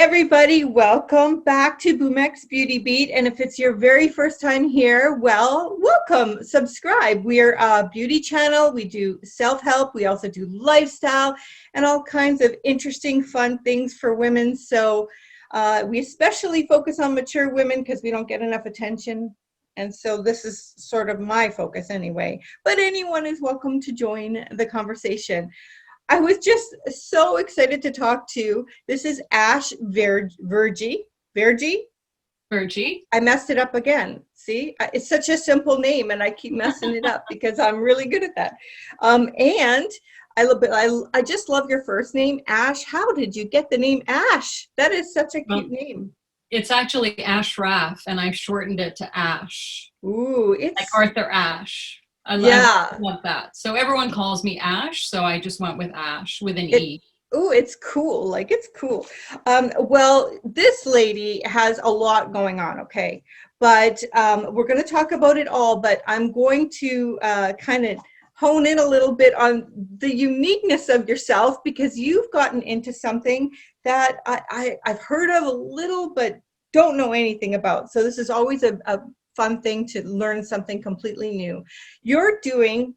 everybody, welcome back to Boomx Beauty Beat. And if it's your very first time here, well, welcome, subscribe. We're a beauty channel. We do self-help. We also do lifestyle and all kinds of interesting, fun things for women. So we especially focus on mature women because we don't get enough attention. And so this is sort of my focus anyway, but anyone is welcome to join the conversation. I was just so excited to talk to. This is Ashe Verjee. Verjee. I messed it up again. See, it's such a simple name, and I keep messing it up because I'm really good at that. And I just love your first name, Ashe. How did you get the name Ashe? That is such a cute name. It's actually Ashraf, and I've shortened it to Ashe. Ooh, it's like Arthur Ashe. I love that. So everyone calls me Ashe, so I just went with Ashe with an E. Oh, it's cool. Like, it's cool. Well, this lady has a lot going on, okay? But we're going to talk about it all, but I'm going to kind of hone in a little bit on the uniqueness of yourself, because you've gotten into something that I've heard of a little, but don't know anything about. So this is always a fun thing to learn something completely new. You're doing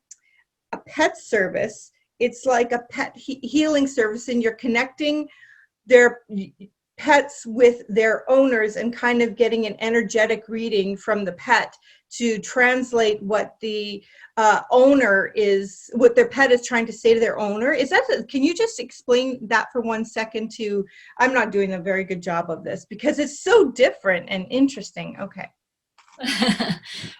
a pet service. It's like a pet healing service, and you're connecting their pets with their owners and kind of getting an energetic reading from the pet to translate what the owner is, what their pet is trying to say to their owner. Can you just explain that for 1 second to, I'm not doing a very good job of this because it's so different and interesting. Okay.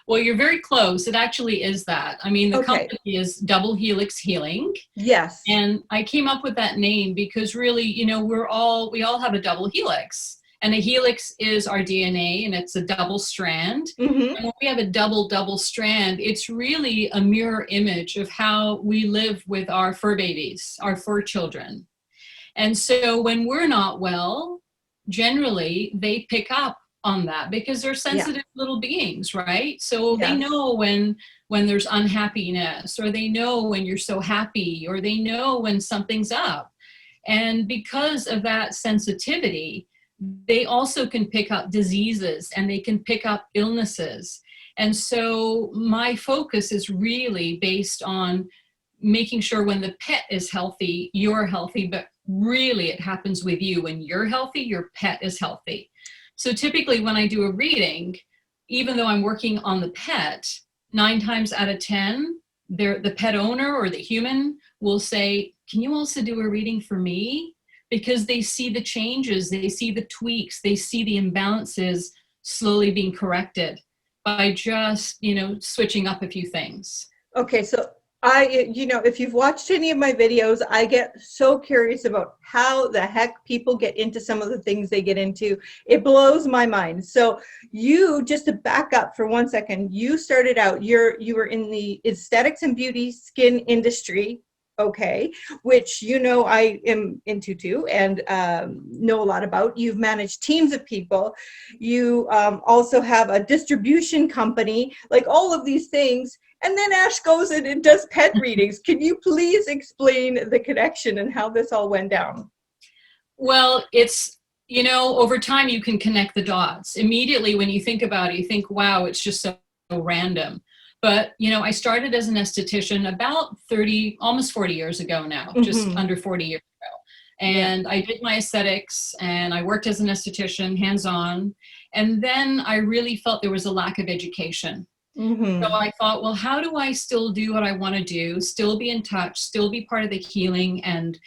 Well, you're very close. It actually is that. I mean, the company is Double Helix Healing. Yes. And I came up with that name because really, you know, we all have a double helix. And a helix is our DNA, and it's a double strand. Mm-hmm. And when we have a double strand, it's really a mirror image of how we live with our fur babies, our fur children. And so when we're not well, generally they pick up on that because they're sensitive little beings, right? So they know when there's unhappiness, or they know when you're so happy, or they know when something's up. And because of that sensitivity, they also can pick up diseases, and they can pick up illnesses. And so my focus is really based on making sure when the pet is healthy, you're healthy, but really it happens with you. When you're healthy, your pet is healthy. So typically when I do a reading, even though I'm working on the pet, 9 times out of 10, the pet owner or the human will say, can you also do a reading for me? Because they see the changes, they see the tweaks, they see the imbalances slowly being corrected by just, switching up a few things. Okay, so if you've watched any of my videos, I get so curious about how the heck people get into some of the things they get into. It blows my mind. So just to back up for 1 second, you started out, you were in the aesthetics and beauty skin industry, okay, which I am into too, and know a lot about. You've managed teams of people. You also have a distribution company, like all of these things. And then Ashe goes in and does pet readings. Can you please explain the connection and how this all went down? Well, it's, over time you can connect the dots. Immediately when you think about it, you think, wow, it's just so random. But, I started as an esthetician about almost 40 years ago now, just under 40 years ago. And I did my aesthetics, and I worked as an esthetician, hands-on. And then I really felt there was a lack of education. Mm-hmm. So I thought, well, how do I still do what I want to do, still be in touch, still be part of the healing and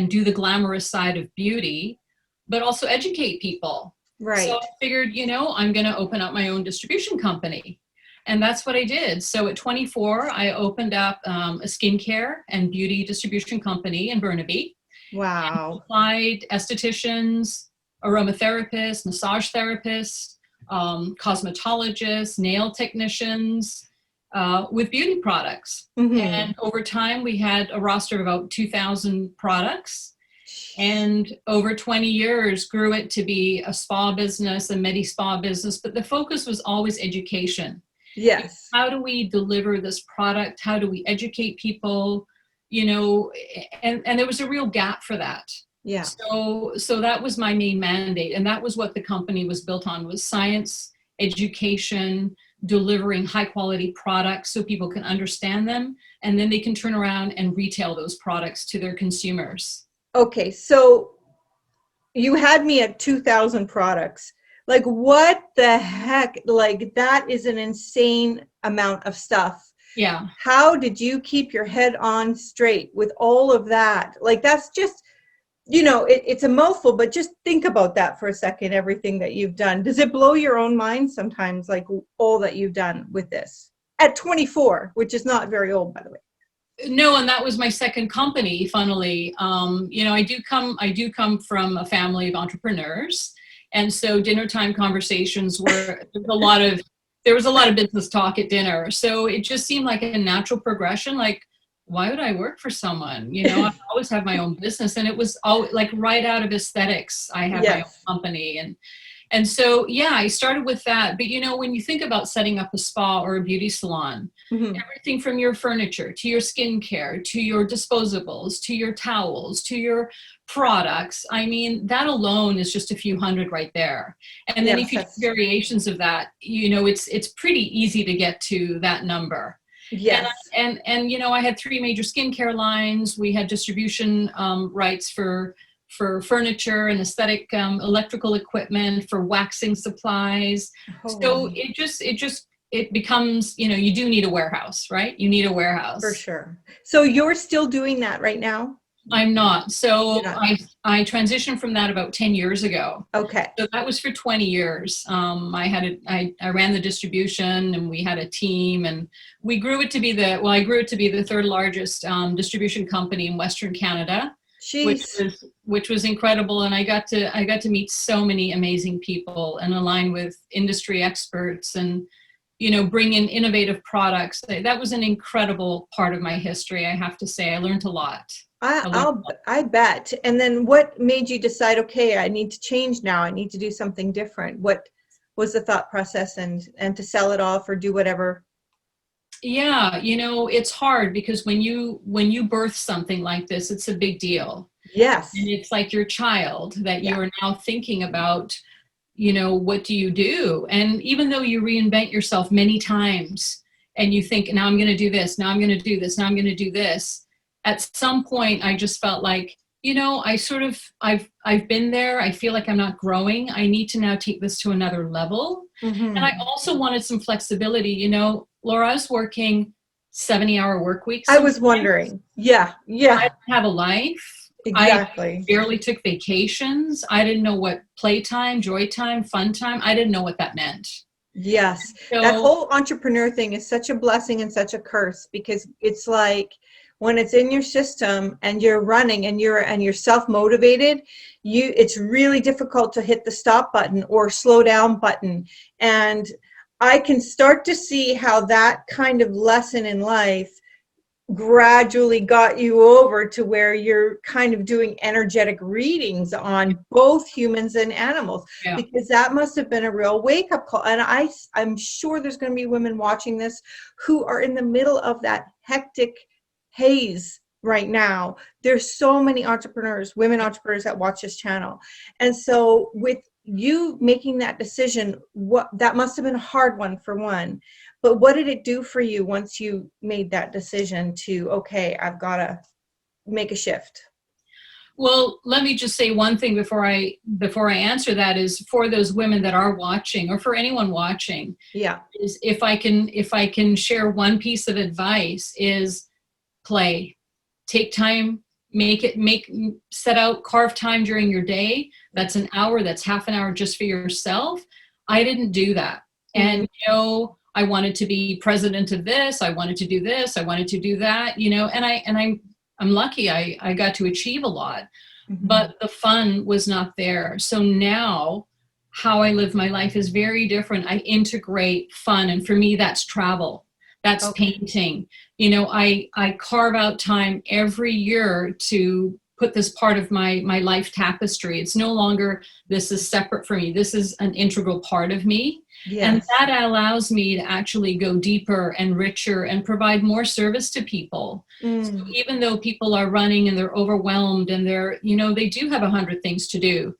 do the glamorous side of beauty, but also educate people. Right. So I figured, I'm going to open up my own distribution company. And that's what I did. So at 24, I opened up a skincare and beauty distribution company in Burnaby. Wow. And applied estheticians, aromatherapists, massage therapists, cosmetologists, nail technicians, with beauty products. Mm-hmm. And over time, we had a roster of about 2,000 products. And over 20 years, grew it to be a spa business, a medi-spa business. But the focus was always education. Yes. How do we deliver this product? How do we educate people? And there was a real gap for that. Yeah. So that was my main mandate, and that was what the company was built on, was science, education, delivering high quality products so people can understand them, and then they can turn around and retail those products to their consumers. Okay, so you had me at 2,000 products. Like, what the heck? Like, that is an insane amount of stuff. Yeah. How did you keep your head on straight with all of that? Like, that's just, it's a mouthful, but just think about that for a second, everything that you've done. Does it blow your own mind sometimes, like all that you've done with this at 24, which is not very old, by the way? No, and that was my second company, funnily. I do come from a family of entrepreneurs. And so dinner time conversations were, there was a lot of business talk at dinner. So it just seemed like a natural progression. Like, why would I work for someone? I always have my own business, and it was all like right out of aesthetics. I have my own company, and so, yeah, I started with that. But, when you think about setting up a spa or a beauty salon, everything from your furniture to your skincare, to your disposables, to your towels, to your products, I mean, that alone is just a few hundred right there. And then if you do variations of that, it's pretty easy to get to that number. Yes. And I had 3 major skincare lines. We had distribution rights for furniture and aesthetic electrical equipment, for waxing supplies. So it becomes, you do need a warehouse, right? You need a warehouse. For sure. So you're still doing that right now? I'm not. So I transitioned from that about 10 years ago. Okay. So that was for 20 years. I ran the distribution, and we had a team, and we grew it to be I grew it to be the 3rd largest distribution company in Western Canada. Which was incredible, and I got to meet so many amazing people and align with industry experts, and bring in innovative products. That was an incredible part of my history, I have to say. I learned a lot. I bet. And then what made you decide, okay, I need to change now, I need to do something different? What was the thought process, and to sell it off or do whatever? Yeah, it's hard, because when you birth something like this, it's a big deal. Yes. And it's like your child that you are now thinking about, what do you do? And even though you reinvent yourself many times, and you think, now I'm going to do this, now I'm going to do this, now I'm going to do this, at some point I just felt like, I've been there. I feel like I'm not growing. I need to now take this to another level. And I also wanted some flexibility. Laura, I was working 70-hour work weeks. I was wondering. Yeah. I didn't have a life. Exactly. I barely took vacations. I didn't know what playtime, joy time, fun time. I didn't know what that meant. Yes. That whole entrepreneur thing is such a blessing and such a curse, because it's like, when it's in your system and you're running and you're self-motivated, it's really difficult to hit the stop button or slow down button. And I can start to see how that kind of lesson in life gradually got you over to where you're kind of doing energetic readings on both humans and animals, because that must have been a real wake-up call. And I'm sure there's going to be women watching this who are in the middle of that hectic haze right now. There's so many women entrepreneurs that watch this channel. And so with you making that decision, that must have been a hard one, for one. But what did it do for you once you made that decision to, okay, I've got to make a shift? Well, let me just say one thing before I answer that, is for those women that are watching, or for anyone watching, is if I can share one piece of advice, is play. Take time, carve time during your day. That's an hour, that's half an hour just for yourself. I didn't do that. And, I wanted to be president of this. I wanted to do this. I wanted to do that, and I'm lucky I got to achieve a lot, but the fun was not there. So now how I live my life is very different. I integrate fun. And for me, that's travel. That's painting. I carve out time every year to put this part of my life tapestry. It's no longer, this is separate from me. This is an integral part of me. Yes. And that allows me to actually go deeper and richer and provide more service to people. So even though people are running and they're overwhelmed and they're, they do have 100 things to do.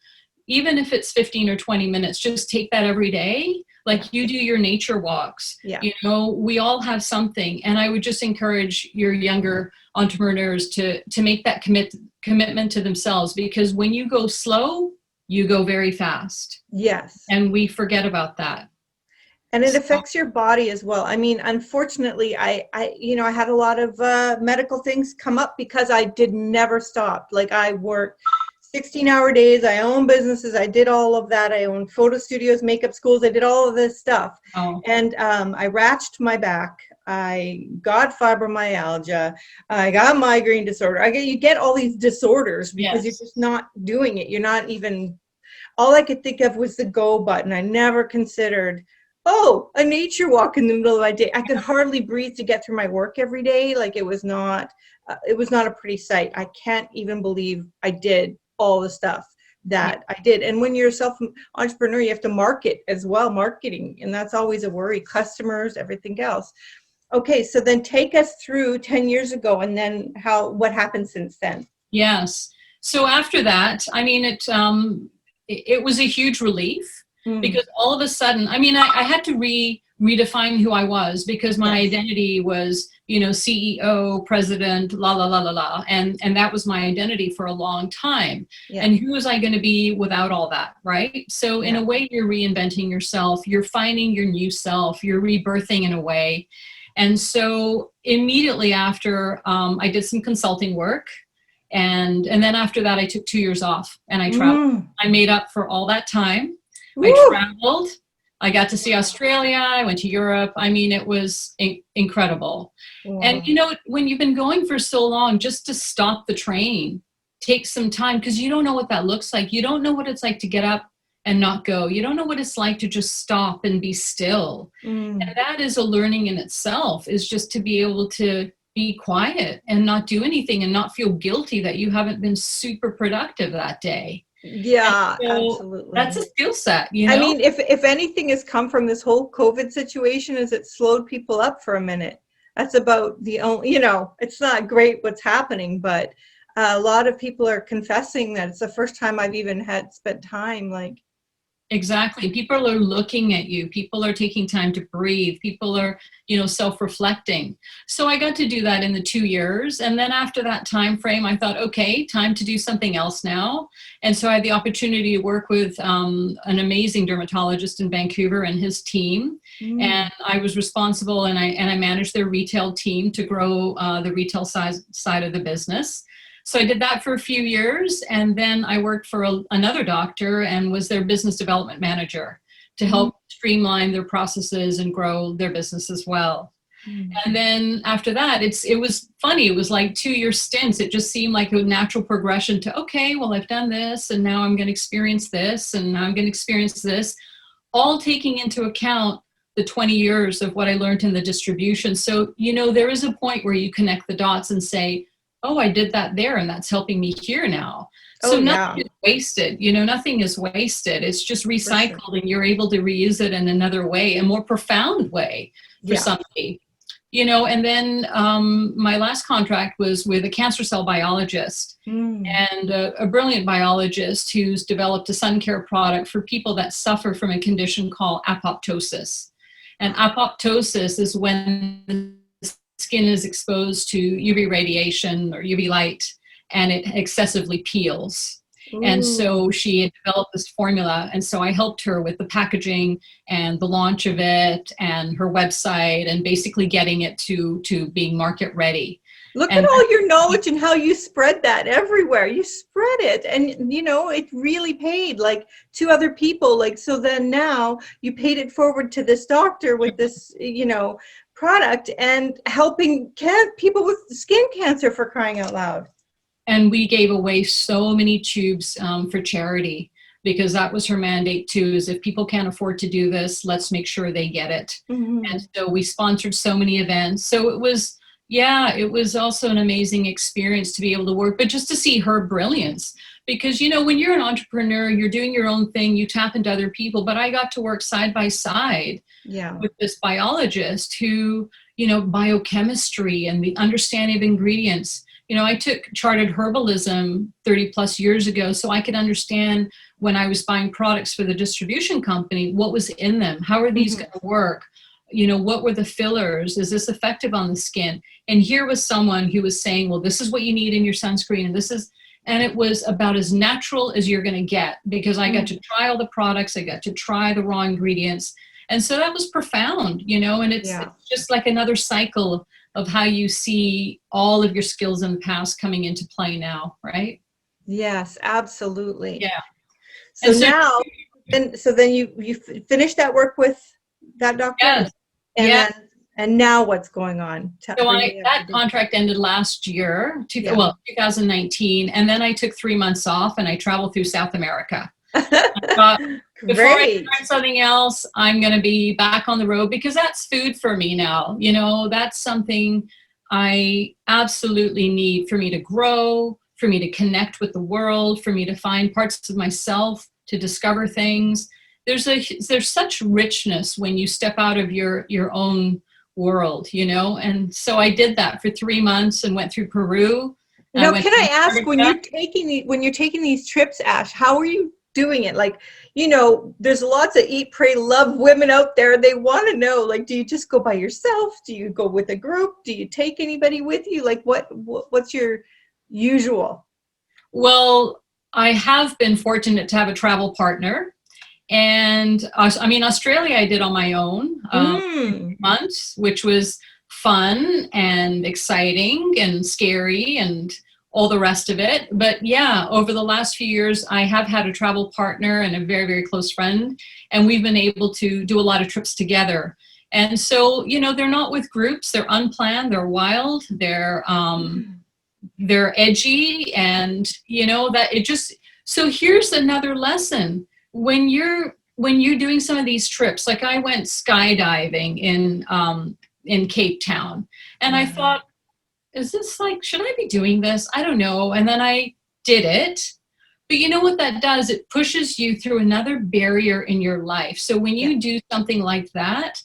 Even if it's 15 or 20 minutes, just take that every day. Like you do your nature walks. Yeah. We all have something. And I would just encourage your younger entrepreneurs to make that commitment to themselves, because when you go slow, you go very fast. Yes. And we forget about that. And it affects your body as well. I mean, unfortunately, I had a lot of medical things come up because I did never stop. Like I worked 16-hour days. I own businesses. I did all of that. I owned photo studios, makeup schools. I did all of this stuff. Oh. And I ratched my back. I got fibromyalgia. I got migraine disorder. You get all these disorders because you're just not doing it. You're not even, all I could think of was the go button. I never considered, a nature walk in the middle of my day. I could hardly breathe to get through my work every day. Like it was not a pretty sight. I can't even believe I did all the stuff that I did. And when you're a self-entrepreneur, you have to market as well, marketing. And that's always a worry, customers, everything else. Okay, so then take us through 10 years ago and then what happened since then? Yes. So after that, I mean, it was a huge relief. Because all of a sudden, I mean, I had to redefine who I was, because my identity was, CEO, president, la, la, la, la, la. And that was my identity for a long time. Yeah. And who was I going to be without all that, right? So in a way, you're reinventing yourself. You're finding your new self. You're rebirthing in a way. And so immediately after, I did some consulting work. And then after that, I took 2 years off and I traveled. I made up for all that time. Woo! I traveled. I got to see Australia. I went to Europe. I mean, it was incredible. Wow. And when you've been going for so long, just to stop the train, take some time, because you don't know what that looks like. You don't know what it's like to get up and not go. You don't know what it's like to just stop and be still. And that is a learning in itself, is just to be able to be quiet and not do anything and not feel guilty that you haven't been super productive that day. Yeah, so absolutely. That's a skill set, I mean, if anything has come from this whole COVID situation, is it slowed people up for a minute. That's about the only, it's not great what's happening, but a lot of people are confessing that it's the first time I've even spent time like. Exactly. People are looking at you. People are taking time to breathe. People are, self-reflecting. So I got to do that in the 2 years. And then after that time frame, I thought, okay, time to do something else now. And so I had the opportunity to work with an amazing dermatologist in Vancouver and his team. And I was responsible and I managed their retail team to grow the retail side of the business. So I did that for a few years, and then I worked for another doctor and was their business development manager to help streamline their processes and grow their business as well. And then after that, it was funny. It was like 2-year stints. It just seemed like a natural progression to, okay, well, I've done this, and now I'm going to experience this, and now I'm going to experience this, all taking into account the 20 years of what I learned in the distribution. So, there is a point where you connect the dots and say, oh, I did that there, and that's helping me here now. So nothing is wasted, nothing is wasted. It's just recycled, and you're able to reuse it in another way, a more profound way for somebody. And then my last contract was with a cancer cell biologist and a brilliant biologist who's developed a sun care product for people that suffer from a condition called apoptosis. And apoptosis is when the skin is exposed to UV radiation or UV light, and it excessively peels. Ooh. And so she had developed this formula, and so I helped her with the packaging and the launch of it and her website and basically getting it to being market ready. Look at all your knowledge and how you spread that everywhere. You spread it, and it really paid, like, to other people. Like, so then now you paid it forward to this doctor with this, product, and helping people with skin cancer, for crying out loud. And we gave away so many tubes for charity, because that was her mandate too, is if people can't afford to do this, let's make sure they get it. And so we sponsored so many events. So it was, Yeah, it was also an amazing experience to be able to work, but just to see her brilliance. Because, you know, when you're an entrepreneur, you're doing your own thing, you tap into other people, but I got to work side by side Yeah. with this biologist who, you know, biochemistry and the understanding of ingredients. You know, I took chartered herbalism 30 plus years ago so I could understand when I was buying products for the distribution company, what was in them? How are these going to work? You know, what were the fillers? Is this effective on the skin? And here was someone who was saying, well, this is what you need in your sunscreen. And this is, and it was about as natural as you're going to get because I got to try all the products. I got to try the raw ingredients. And so that was profound, you know, and it's just like another cycle of how you see all of your skills in the past coming into play now, right? Yes, absolutely. Yeah. So now, and so then you finished that work with that doctor? Yes. And then, and now what's going on? So that contract ended last year, 2019, and then I took 3 months off and I traveled through South America. Before I try something else, I'm going to be back on the road because that's food for me now. You know, that's something I absolutely need for me to grow, for me to connect with the world, for me to find parts of myself, to discover things. There's such richness when you step out of your own world, you know? And so I did that for 3 months and went through Peru. Now, can I ask, when you're taking these trips, Ashe, how are you doing it? Like, you know, there's lots of eat, pray, love women out there. They want to know, like, do you just go by yourself? Do you go with a group? Do you take anybody with you? Like, what's your usual? Well, I have been fortunate to have a travel partner. And I mean, Australia, I did on my own months, which was fun and exciting and scary and all the rest of it. But yeah, over the last few years, I have had a travel partner and a very, very close friend, and we've been able to do a lot of trips together. And so, you know, they're not with groups, they're unplanned, they're wild, they're edgy, and you know, that it just, so here's another lesson. When you're doing some of these trips, like I went skydiving in Cape Town, and I thought, is this like, should I be doing this? I don't know. And then I did it. But you know what that does? It pushes you through another barrier in your life. So when you do something like that,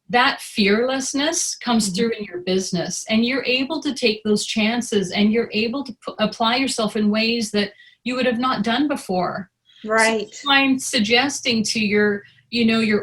that fearlessness comes through in your business, and you're able to take those chances, and you're able to apply yourself in ways that you would have not done before. Right. So I'm suggesting to your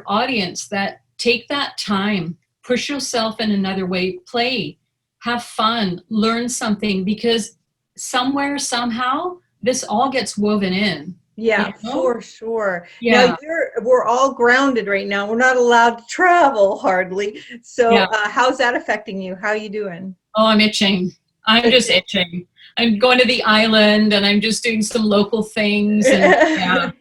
audience that take that time, push yourself in another way, play, have fun, learn something, because somewhere, somehow, this all gets woven in. Yeah, you know? For sure. Yeah. Now we're all grounded right now. We're not allowed to travel hardly. So how's that affecting you? How are you doing? Oh, I'm itching. I'm just itching. I'm going to the island and I'm just doing some local things. And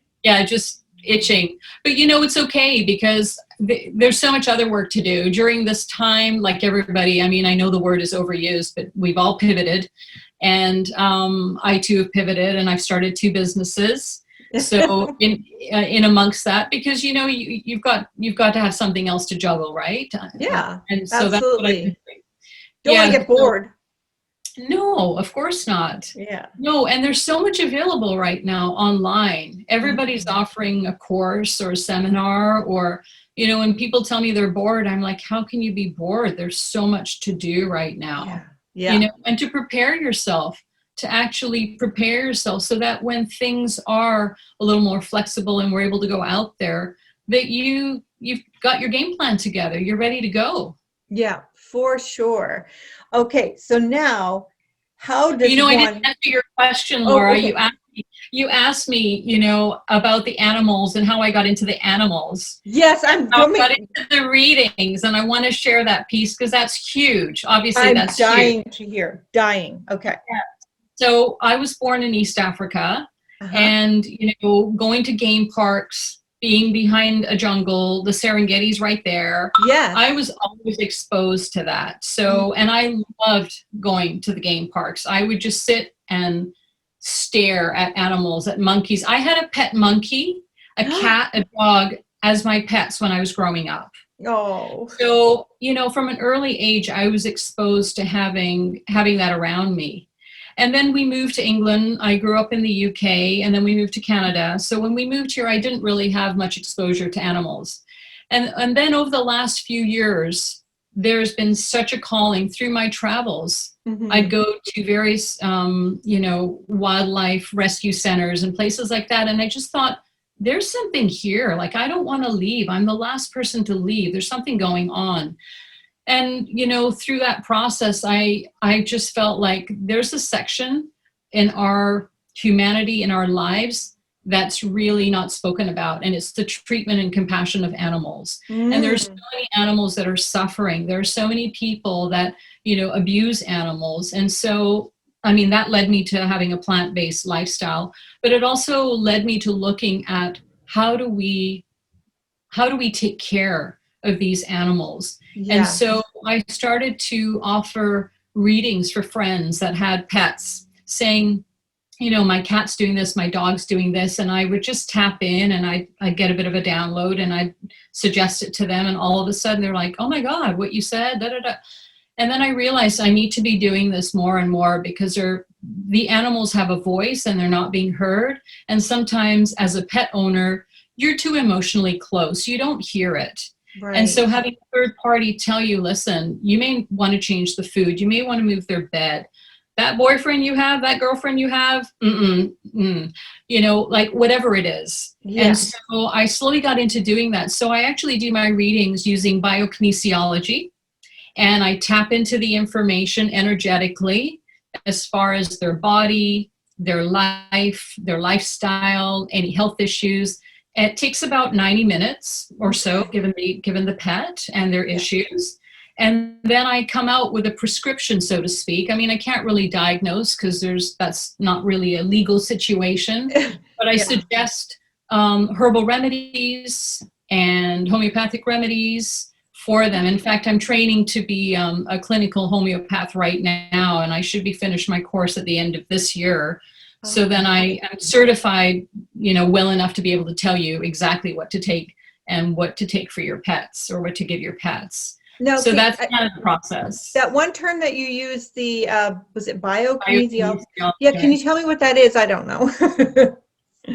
just itching. But you know, it's okay because there's so much other work to do during this time. Like everybody, I mean, I know the word is overused, but we've all pivoted. And I too have pivoted, and I've started 2 businesses. So in amongst that, because you know, you've got to have something else to juggle, right? Yeah, and so absolutely. That's what I'm doing. Don't want to get bored. No, of course not. Yeah. No, and there's so much available right now online. Everybody's offering a course or a seminar, or, you know, when people tell me they're bored, I'm like, how can you be bored? There's so much to do right now. Yeah. You know, and to prepare yourself, to actually prepare yourself so that when things are a little more flexible and we're able to go out there, that you've got your game plan together. You're ready to go. Yeah, for sure. Okay, so now, how does I didn't answer your question, Laura. Okay. You asked me, you know, about the animals and how I got into the animals. Yes, I got into the readings, and I want to share that piece because that's huge. Obviously, that's dying to hear. Dying. Okay. Yeah. So I was born in East Africa, and you know, going to game parks, being behind a jungle, the Serengeti's right there. Yeah. I was always exposed to that. So, and I loved going to the game parks. I would just sit and stare at animals, at monkeys. I had a pet monkey, a cat, a dog as my pets when I was growing up. Oh. So, from an early age, I was exposed to having that around me. And then we moved to England. I grew up in the UK, and then we moved to Canada. So when we moved here, I didn't really have much exposure to animals. And then over the last few years, there's been such a calling through my travels. Mm-hmm. I'd go to various, wildlife rescue centers and places like that. And I just thought, there's something here. Like, I don't want to leave. I'm the last person to leave. There's something going on. And, through that process, I just felt like there's a section in our humanity, in our lives, that's really not spoken about. And it's the treatment and compassion of animals. And there's so many animals that are suffering. There are so many people that, abuse animals. And so, that led me to having a plant-based lifestyle, but it also led me to looking at how do we take care of these animals. Yeah. And so I started to offer readings for friends that had pets, saying, my cat's doing this, my dog's doing this, and I would just tap in and I'd get a bit of a download and I'd suggest it to them, and all of a sudden they're like, oh my God, what you said, da da da. And then I realized I need to be doing this more and more, because the animals have a voice and they're not being heard. And sometimes as a pet owner, you're too emotionally close. You don't hear it. Right. And so having a third party tell you, listen, you may want to change the food. You may want to move their bed. That boyfriend you have, that girlfriend you have, like whatever it is. Yeah. And so I slowly got into doing that. So I actually do my readings using biokinesiology, and I tap into the information energetically as far as their body, their life, their lifestyle, any health issues. It takes about 90 minutes or so, given the pet and their issues. And then I come out with a prescription, so to speak. I can't really diagnose, because that's not really a legal situation, but I suggest herbal remedies and homeopathic remedies for them. In fact, I'm training to be a clinical homeopath right now, and I should be finished my course at the end of this year. So then I am certified, well enough to be able to tell you exactly what to take and what to take for your pets, or what to give your pets. No, so that's kind of the process. That one term that you used, was it biokinesiology? Yeah, can you tell me what that is? I don't know.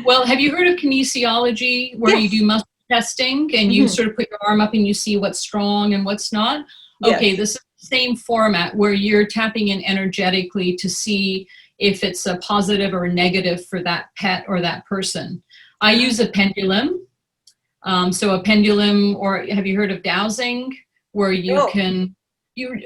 Well, have you heard of kinesiology, where you do muscle testing and you sort of put your arm up and you see what's strong and what's not? Okay, yes. This is the same format, where you're tapping in energetically to see if it's a positive or a negative for that pet or that person. I use a pendulum. So a pendulum, or have you heard of dowsing? Where you can,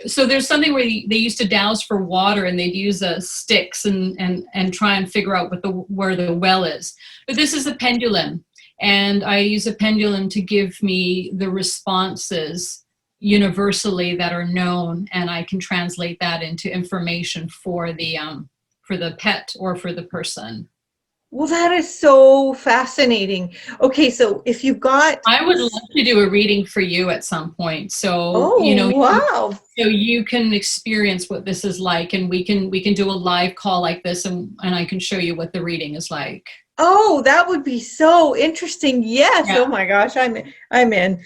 so there's something where they used to douse for water, and they'd use sticks and try and figure out where the well is. But this is a pendulum, and I use a pendulum to give me the responses universally that are known, and I can translate that into information for the pet or for the person. Well, that is so fascinating. Okay, so if you've got... I would love to do a reading for you at some point. So, wow. So you can experience what this is like, and we can do a live call like this, and I can show you what the reading is like. Oh, that would be so interesting. Yes. Yeah. Oh my gosh, I'm in.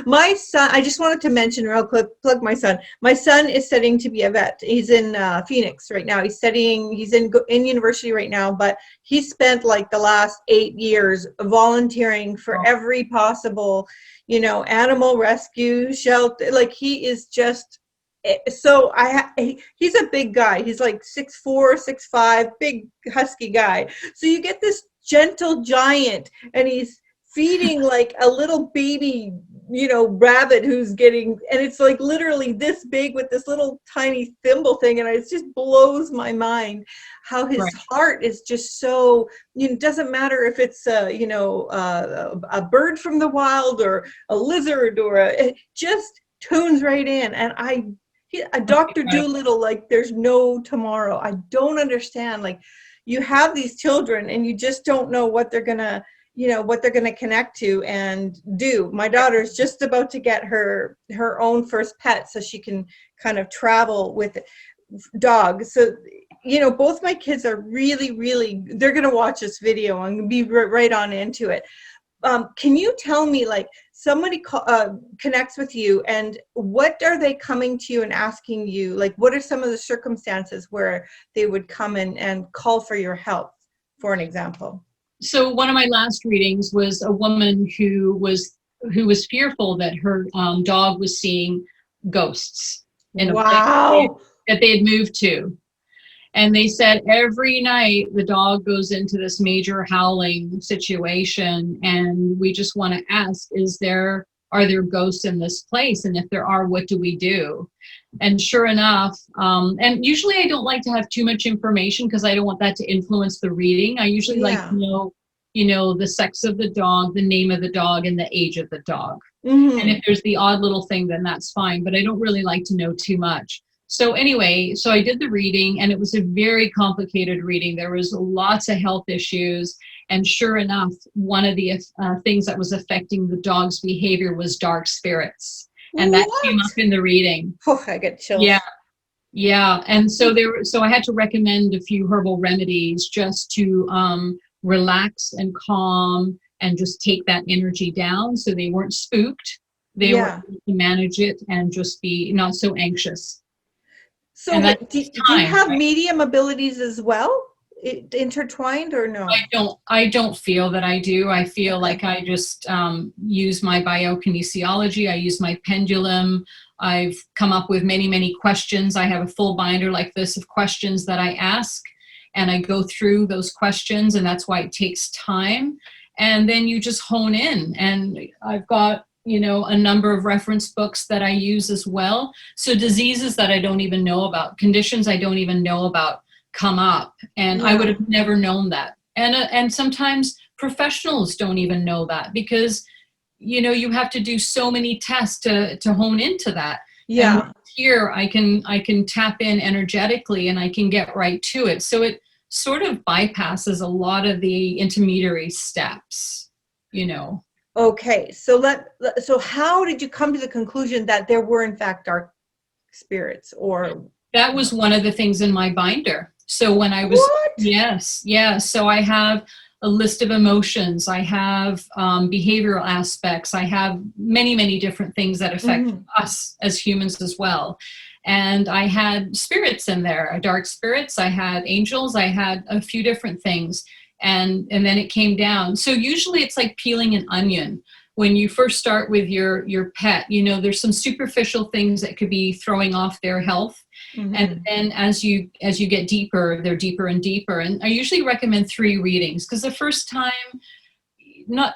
My son, I just wanted to mention real quick, plug my son. My son is studying to be a vet. He's in Phoenix right now. He's in university right now, but he spent like the last 8 years volunteering for every possible, animal rescue shelter. Like, he is just... So he's a big guy. He's like 6'4", 6'5", big husky guy. So you get this gentle giant, and he's feeding like a little baby, rabbit who's getting, and it's like literally this big with this little tiny thimble thing, and it just blows my mind how his heart is just so, it doesn't matter if it's a bird from the wild or a lizard, or it just tunes right in. And a Dr. Dolittle, like there's no tomorrow. I don't understand. Like, you have these children and you just don't know what they're gonna, what they're gonna connect to and do. My daughter's just about to get her own first pet, so she can kind of travel with dogs. So, both my kids are really, really, they're gonna watch this video and be right on into it. Can you tell me, like, somebody connects with you, and what are they coming to you and asking you? Like, what are some of the circumstances where they would come in and call for your help, for an example? So one of my last readings was a woman who was fearful that her dog was seeing ghosts in a place Wow. that they had moved to. And they said every night the dog goes into this major howling situation, and we just want to ask, are there ghosts in this place? And if there are, what do we do? And sure enough, and usually I don't like to have too much information because I don't want that to influence the reading. I usually like to know, the sex of the dog, the name of the dog, and the age of the dog. Mm-hmm. And if there's the odd little thing, then that's fine. But I don't really like to know too much. So anyway, so I did the reading, and it was a very complicated reading. There was lots of health issues. And sure enough, one of the things that was affecting the dog's behavior was dark spirits. And that came up in the reading. Oh, I get chills. Yeah. Yeah. And so so I had to recommend a few herbal remedies just to relax and calm and just take that energy down so they weren't spooked. They were able to manage it and just be not so anxious. So do you have medium abilities as well, intertwined, or no? I don't feel that I do. I feel like I just use my biokinesiology. I use my pendulum. I've come up with many, many questions. I have a full binder like this of questions that I ask, and I go through those questions, and that's why it takes time. And then you just hone in, and I've got a number of reference books that I use as well. So diseases that I don't even know about, conditions I don't even know about come up, and I would have never known that. And sometimes professionals don't even know that because, you have to do so many tests to hone into that. Yeah. And here I can tap in energetically and I can get right to it. So it sort of bypasses a lot of the intermediary steps, Okay, so how did you come to the conclusion that there were in fact dark spirits? Or that was one of the things in my binder. So when I was yes, so I have a list of emotions, I have behavioral aspects, I have many, many different things that affect us as humans as well. And I had spirits in there, dark spirits, I had angels, I had a few different things. And then it came down. So usually it's like peeling an onion. When you first start with your pet, there's some superficial things that could be throwing off their health. Mm-hmm. And then as you get deeper, they're deeper and deeper. And I usually recommend 3 readings because the first time,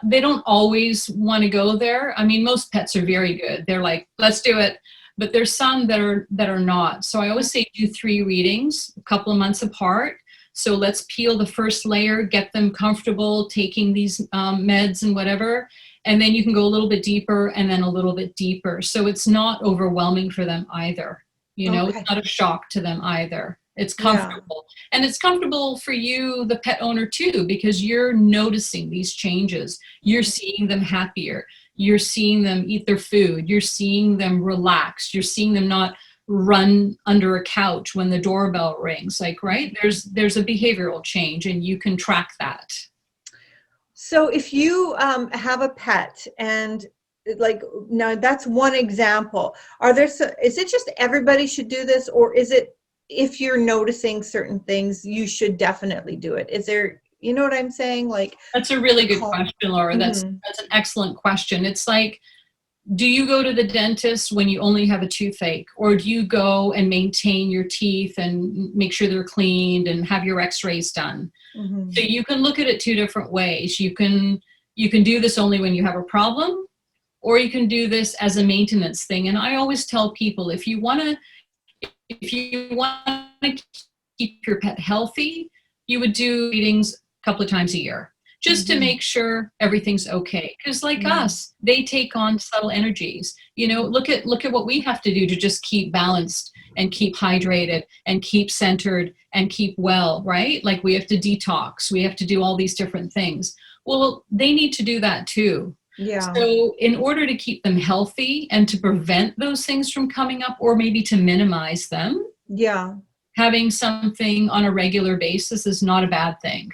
they don't always want to go there. I mean, most pets are very good. They're like, let's do it. But there's some that are not. So I always say do 3 readings, a couple of months apart. So let's peel the first layer, get them comfortable taking these meds and whatever. And then you can go a little bit deeper and then a little bit deeper. So it's not overwhelming for them either. It's not a shock to them either. It's comfortable. Yeah. And it's comfortable for you, the pet owner, too, because you're noticing these changes. You're seeing them happier. You're seeing them eat their food. You're seeing them relaxed. You're seeing them not run under a couch when the doorbell rings. Like, right? There's a behavioral change, and you can track that. So if you have a pet, and like, now that's one example. Is it just everybody should do this, or is it if you're noticing certain things, you should definitely do it? Is there, you know what I'm saying? Like, that's a really good question, Laura. That's an excellent question. It's like, do you go to the dentist when you only have a toothache, or do you go and maintain your teeth and make sure they're cleaned and have your x-rays done? Mm-hmm. So you can look at it 2 different ways. You can do this only when you have a problem, or you can do this as a maintenance thing. And I always tell people, if you want to keep your pet healthy, you would do readings a couple of times a year, just to make sure everything's okay. Because like us, they take on subtle energies. Look at what we have to do to just keep balanced and keep hydrated and keep centered and keep well, right? Like we have to detox. We have to do all these different things. Well, they need to do that too. Yeah. So in order to keep them healthy and to prevent those things from coming up, or maybe to minimize them, having something on a regular basis is not a bad thing.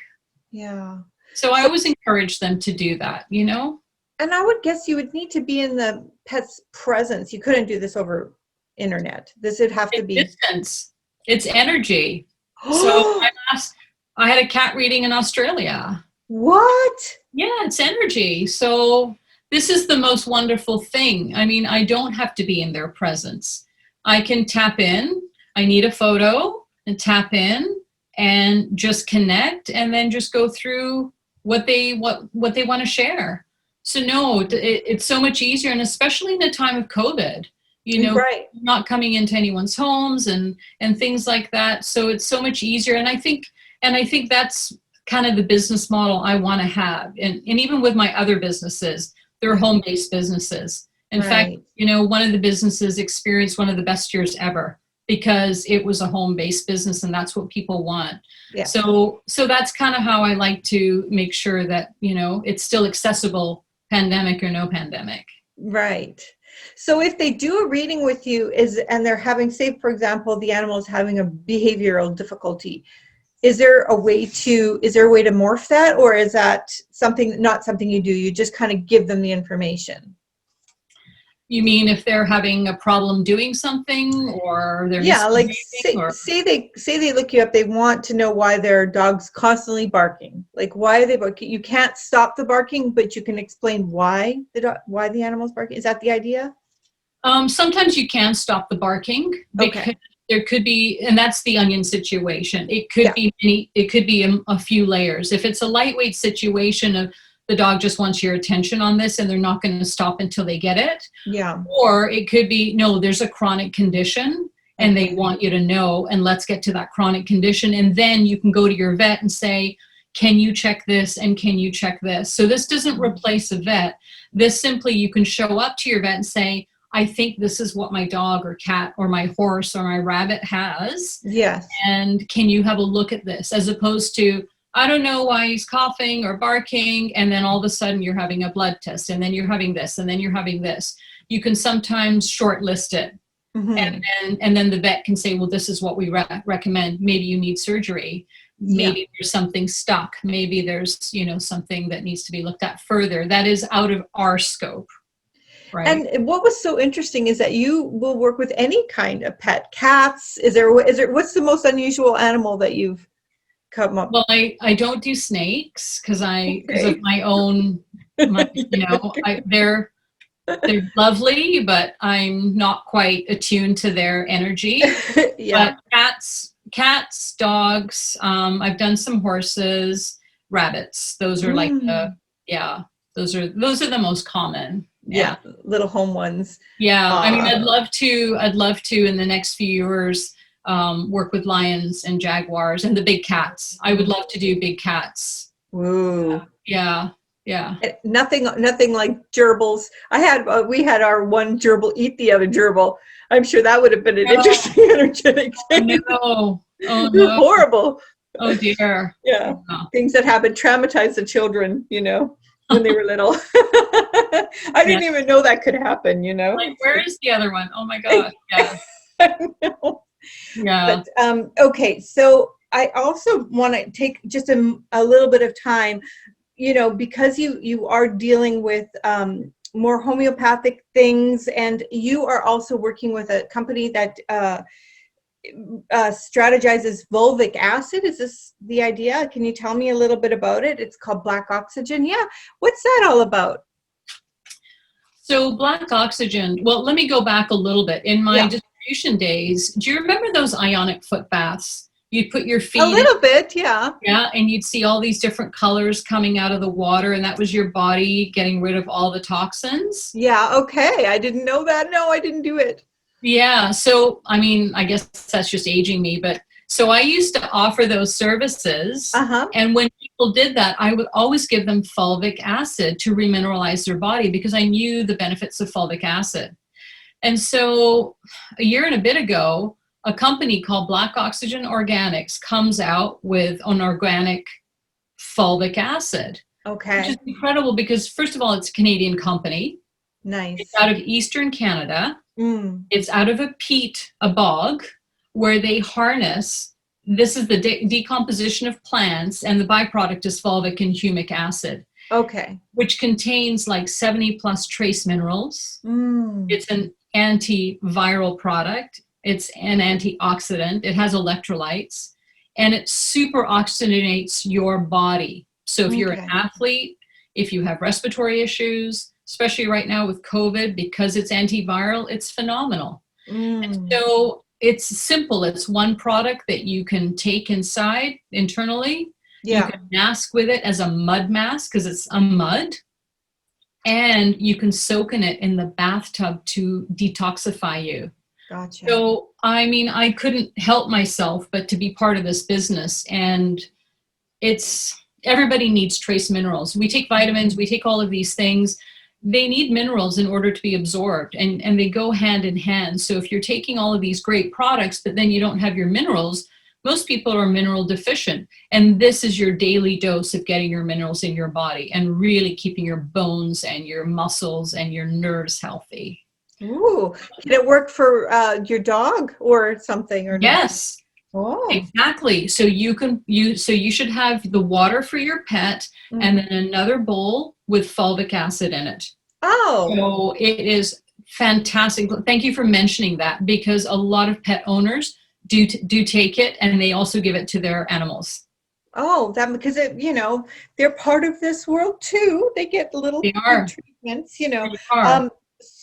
Yeah. So I always encourage them to do that, you know? And I would guess you would need to be in the pet's presence. You couldn't do this over internet. This would have to It's be. distance. It's energy. So I had a cat reading in Australia. What? Yeah, it's energy. So this is the most wonderful thing. I mean, I don't have to be in their presence. I can tap in. I need a photo and tap in and just connect and then just go through what they want to share. So no, it's so much easier, and especially in a time of COVID, you know, Right. not coming into anyone's homes and things like that. So it's so much easier, and I think that's kind of the business model I want to have, and even with my other businesses, they're home-based businesses. In fact, you know, one of the businesses experienced one of the best years ever because it was a home-based business, and that's what people want. Yeah. So that's kind of how I like to make sure that, you know, it's still accessible, pandemic or no pandemic. Right. So if they do a reading with you and they're having, say, for example, the animal is having a behavioral difficulty, is there a way to morph that, or is that not something you do? You just kind of give them the information. You mean if they're having a problem doing something, or they're like say they look you up, they want to know why their dog's constantly barking. Like, why are they barking? You can't stop the barking, but you can explain why the animal's barking. Is that the idea? Sometimes you can stop the barking because there could be, and that's the onion situation. It could be it could be a few layers. If it's a lightweight situation of the dog just wants your attention on this and they're not going to stop until they get it. Yeah. Or it could be, no, there's a chronic condition and they want you to know, and let's get to that chronic condition. And then you can go to your vet and say, can you check this and can you check this? So this doesn't replace a vet. This simply, you can show up to your vet and say, I think this is what my dog or cat or my horse or my rabbit has. Yes. And can you have a look at this? As opposed to, I don't know why he's coughing or barking, and then all of a sudden you're having a blood test, and then you're having this, and then you're having this. You can sometimes shortlist it. And then the vet can say, well, this is what we recommend. Maybe you need surgery. Maybe there's something stuck. Maybe there's, you know, something that needs to be looked at further. That is out of our scope. Right. And what was so interesting is that you will work with any kind of pet. Cats, is there what's the most unusual animal that you've come up? Well, I don't do snakes because of my own, you know, they're lovely, but I'm not quite attuned to their energy. But cats, dogs, I've done some horses, rabbits. Those are like those are the most common. Yeah, little home ones. Yeah, I mean, I'd love to in the next few years work with lions and jaguars and the big cats. I would love to do big cats. Ooh. Yeah. Nothing like gerbils. We had our one gerbil eat the other gerbil. I'm sure that would have been an interesting energetic thing. Oh no. Horrible. Oh dear. Yeah. Things that happen traumatize the children, you know, when they were little. I didn't even know that could happen, you know. Like, where is the other one? Oh my God. Yeah. I know. Yeah. But, okay, so I also want to take just a little bit of time, you know, because you are dealing with more homeopathic things, and you are also working with a company that strategizes fulvic acid. Is this the idea? Can you tell me a little bit about it? It's called Black Oxygen. Yeah. What's that all about? So Black Oxygen, well, let me go back a little bit. In my distribution days, do you remember those ionic foot baths? You'd put your feet a little bit, yeah. Yeah, and you'd see all these different colors coming out of the water, and that was your body getting rid of all the toxins. Yeah, okay. I didn't know that. No, I didn't do it. Yeah, so, I mean, I guess that's just aging me, but so I used to offer those services, and when people did that, I would always give them fulvic acid to remineralize their body because I knew the benefits of fulvic acid. And so a year and a bit ago, a company called Black Oxygen Organics comes out with an organic fulvic acid. Okay. Which is incredible because, first of all, it's a Canadian company. Nice. It's out of Eastern Canada. It's out of a bog where they harness This is the decomposition of plants, and the byproduct is fulvic and humic acid. Okay. Which contains like 70 plus trace minerals. Mm. It's an antiviral product. It's an antioxidant. It has electrolytes, and it super oxygenates your body. So if you're an athlete, if you have respiratory issues, especially right now with COVID, because it's antiviral, it's phenomenal. And so it's simple. It's one product that you can take inside internally. Yeah. You can mask with it as a mud mask because it's a mud. And you can soak in it in the bathtub to detoxify you. Gotcha. So, I mean, I couldn't help myself but to be part of this business. And everybody needs trace minerals. We take vitamins, we take all of these things. They need minerals in order to be absorbed, and they go hand in hand. So if you're taking all of these great products, but then you don't have your minerals, most people are mineral deficient. And this is your daily dose of getting your minerals in your body and really keeping your bones and your muscles and your nerves healthy. Ooh, can it work for your dog or something? Or yes. Oh. Exactly. So you should have the water for your pet and then another bowl with fulvic acid in it. Oh. So it is fantastic. Thank you for mentioning that, because a lot of pet owners do take it, and they also give it to their animals. Oh, that because they're part of this world too. They get little treatments, They are.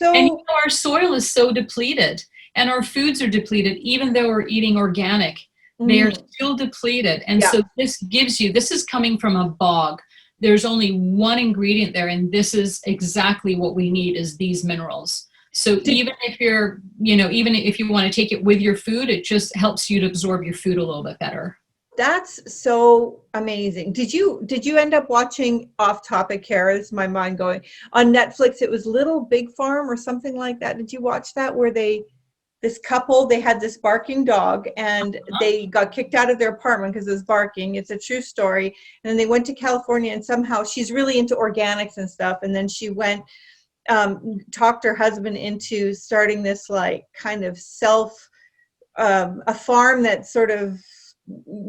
And our soil is so depleted, and our foods are depleted, even though we're eating organic. They are still depleted. And so this is coming from a bog. There's only one ingredient there, and this is exactly what we need, is these minerals. So even if you want to take it with your food, it just helps you to absorb your food a little bit better. That's so amazing. Did you end up watching, off topic, Kara? Is my mind going, on Netflix? It was Little Big Farm or something like that. Did you watch that, where this couple, they had this barking dog, and they got kicked out of their apartment because it was barking. It's a true story. And then they went to California, and somehow she's really into organics and stuff. And then she went, talked her husband into starting this like kind of a farm that sort of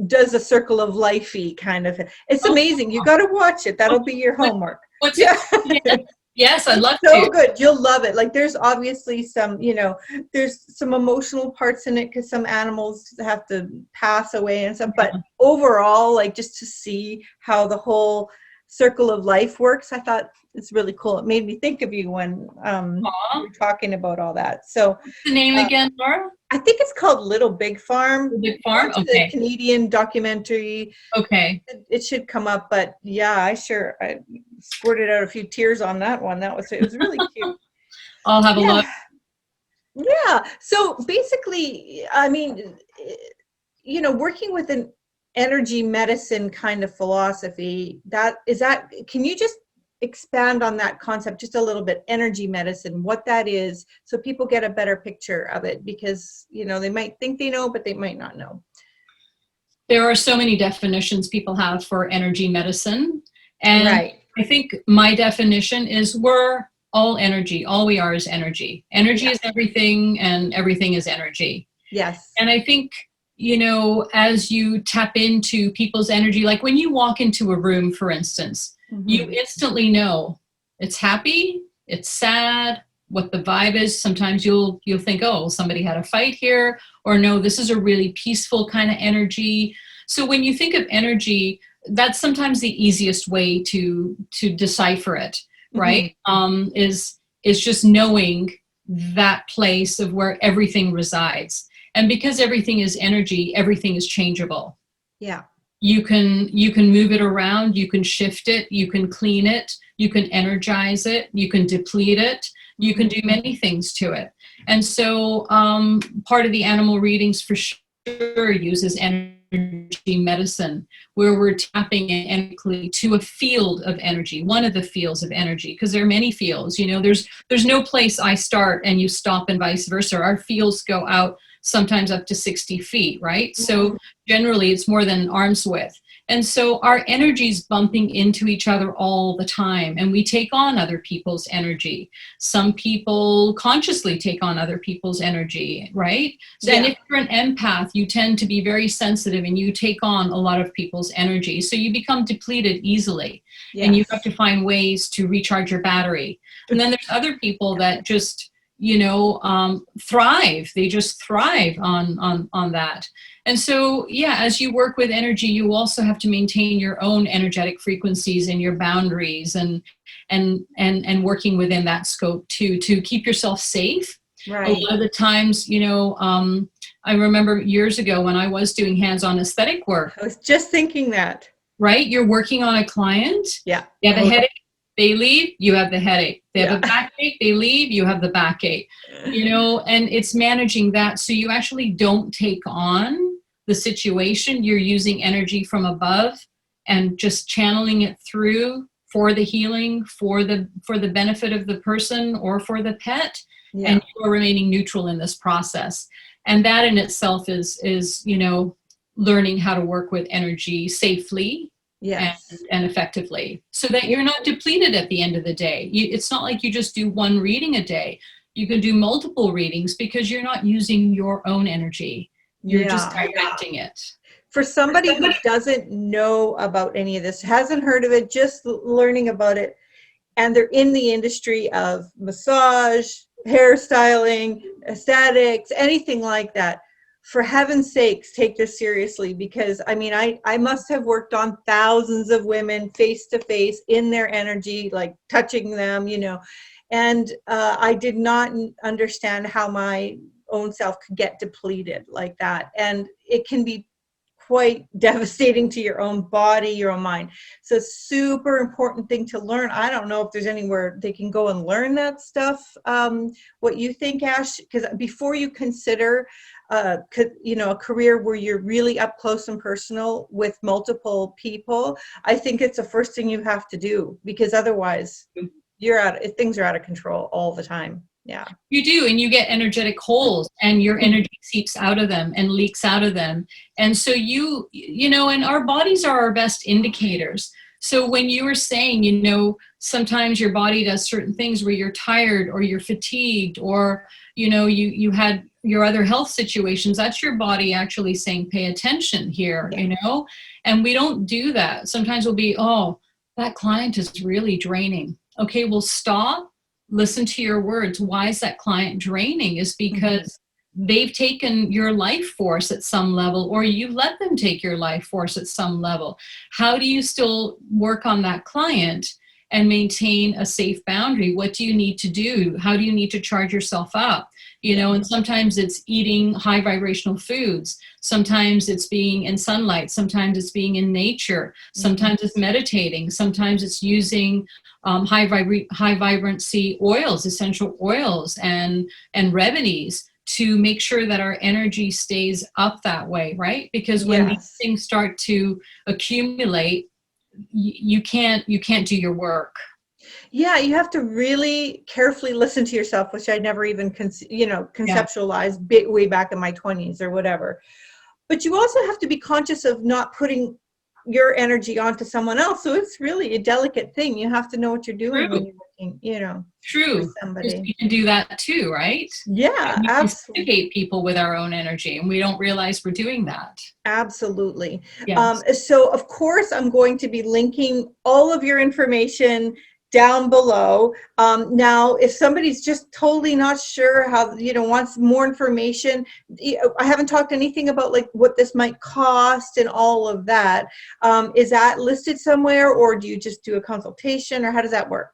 does a circle of lifey kind of. It's amazing. You got to watch it. That'll be your homework. Yes, I'd love to. So good. You'll love it. Like, there's obviously some, there's some emotional parts in it because some animals have to pass away and stuff. But overall, like, just to see how the whole circle of life works, I thought it's really cool. It made me think of you when we were talking about all that. So what's the name again, Laura? I think it's called Little Big Farm. Little Big Farm? Okay. The Canadian documentary. Okay. It should come up, but yeah, I squirted out a few tears on that one. It was really cute. I'll have a look. Yeah. So basically, I mean, working with an energy medicine kind of philosophy, can you just expand on that concept just a little bit? Energy medicine, what that is, so people get a better picture of it, because they might think they know, but they might not know. There are so many definitions people have for energy medicine, and I think my definition is we're all energy. All we are is energy. Energy is everything, and everything is energy. Yes. And I think, as you tap into people's energy, like when you walk into a room, for instance, you instantly know it's happy, it's sad, what the vibe is. Sometimes you'll think, oh, somebody had a fight here, or no, this is a really peaceful kind of energy. So when you think of energy, that's sometimes the easiest way to decipher it, right? Is just knowing that place of where everything resides. And because everything is energy, everything is changeable. Yeah. You can move it around, you can shift it, you can clean it, you can energize it, you can deplete it, you can do many things to it. And so part of the animal readings for sure uses energy medicine, where we're tapping in energetically to a field of energy, one of the fields of energy, because there are many fields. There's no place I start and you stop and vice versa. Our fields go out sometimes up to 60 feet, right? So generally it's more than an arm's width. And so our energy's bumping into each other all the time, and we take on other people's energy. Some people consciously take on other people's energy, right? So, and if you're an empath, you tend to be very sensitive and you take on a lot of people's energy. So you become depleted easily, and you have to find ways to recharge your battery. And then there's other people that just, thrive. They just thrive on that. And so, as you work with energy, you also have to maintain your own energetic frequencies and your boundaries, and working within that scope too, to keep yourself safe. Right. A lot of the times, I remember years ago when I was doing hands-on aesthetic work. I was just thinking that. Right? You're working on a client. Yeah. You have a headache. They leave, you have the headache. They have a backache, they leave, you have the backache. And it's managing that so you actually don't take on the situation. You're using energy from above and just channeling it through for the healing, for the benefit of the person or for the pet. And you are remaining neutral in this process. And that in itself is learning how to work with energy safely. And effectively, so that you're not depleted at the end of the day. It's not like you just do one reading a day. You can do multiple readings because you're not using your own energy. You're just directing it. For somebody who doesn't know about any of this, hasn't heard of it, just learning about it, and they're in the industry of massage, hairstyling, aesthetics, anything like that, for heaven's sakes, take this seriously, because I must have worked on thousands of women face to face in their energy, like touching them, and I did not understand how my own self could get depleted like that. And it can be quite devastating to your own body, your own mind. So super important thing to learn. I don't know if there's anywhere they can go and learn that stuff. What you think, Ashe? Because before you consider a career where you're really up close and personal with multiple people, I think it's the first thing you have to do, because otherwise things are out of control all the time. Yeah, you do, and you get energetic holes, and your energy seeps out of them and leaks out of them. And so and our bodies are our best indicators. So when you were saying, sometimes your body does certain things where you're tired or you're fatigued, or you had your other health situations, that's your body actually saying, pay attention here. And we don't do that. Sometimes we'll be, oh, that client is really draining. Okay, well, stop. Listen to your words. Why is that client draining? Is because they've taken your life force at some level, or you let them take your life force at some level. How do you still work on that client and maintain a safe boundary? What do you need to do? How do you need to charge yourself up? And sometimes it's eating high vibrational foods. Sometimes it's being in sunlight. Sometimes it's being in nature. Sometimes it's meditating. Sometimes it's using high vibrancy oils, essential oils, and remedies to make sure that our energy stays up that way, right? Because when these things start to accumulate, you can't do your work. Yeah, you have to really carefully listen to yourself, which I never even conceptualized way back in my 20s or whatever. But you also have to be conscious of not putting your energy onto someone else. So it's really a delicate thing. You have to know what you're doing when you're working, True. with somebody. We can do that too, right? Yeah, we absolutely. Can people with our own energy, and we don't realize we're doing that. Absolutely. Yes. So of course, I'm going to be linking all of your information down below. Now, if somebody's just totally not sure how, wants more information, I haven't talked anything about like what this might cost and all of that. Is that listed somewhere, or do you just do a consultation, or how does that work?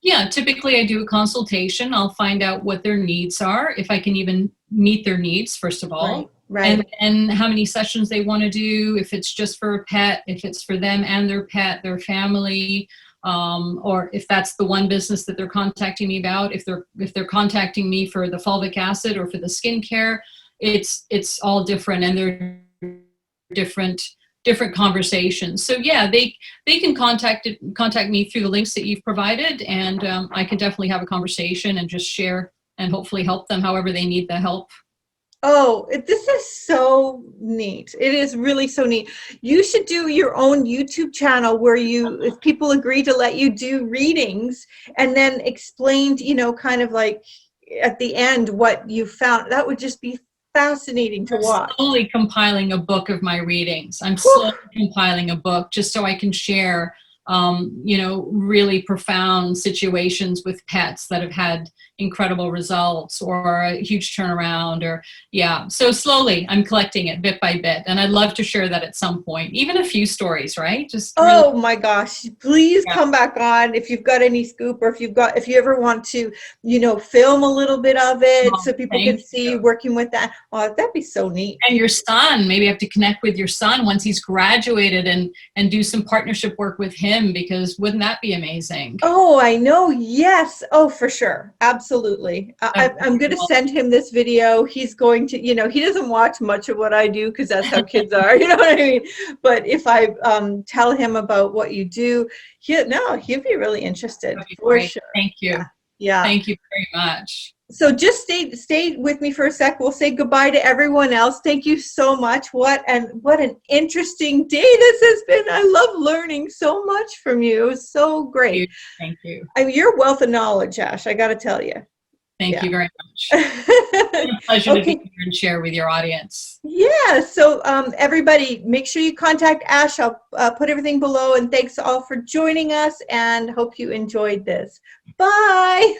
Yeah, typically I do a consultation. I'll find out what their needs are, if I can even meet their needs, first of all. Right. And how many sessions they want to do, if it's just for a pet, if it's for them and their pet, their family, or if that's the one business that they're contacting me about, if they're contacting me for the fulvic acid or for the skincare, it's all different, and they're different conversations. So yeah, they can contact me through the links that you've provided, and I can definitely have a conversation and just share and hopefully help them however they need the help. Oh, this is so neat. It is really so neat. You should do your own YouTube channel where you, if people agree to let you do readings and then explained, you know, kind of like at the end what you found. That would just be fascinating to I'm watch. slowly compiling a book of my readings. I'm Whew. slowly compiling a book just so I can share, you know, really profound situations with pets that have had incredible results or a huge turnaround or, yeah. So slowly I'm collecting it bit by bit. And I'd love to share that at some point, even a few stories, right? Just really, Oh my gosh, please yeah. come back on if you've got any scoop, or if you ever want to, you know, film a little bit of it Oh, so people can thank see you. you working with that. Oh, that'd be so neat. And your son, maybe have to connect with your son once he's graduated and do some partnership work with him, because wouldn't that be amazing? Oh, I know. Yes. Oh, for sure. Absolutely. I'm going to send him this video. He's going to, you know, he doesn't watch much of what I do because that's how kids are. You know what I mean? But if I tell him about what you do, he'd be really interested That'd be for great. sure. Thank you. Yeah. Yeah. Thank you very much. So just stay with me for a sec. We'll say goodbye to everyone else. Thank you so much. What an interesting day this has been. I love learning so much from you. It was so great. Thank you. I mean, you're a wealth of knowledge, Ashe. I got to tell you. Thank Yeah. you very much. It's been a pleasure to be Okay. here and share with your audience. Yeah. So everybody, make sure you contact Ashe. I'll put everything below. And thanks all for joining us. And hope you enjoyed this. Bye.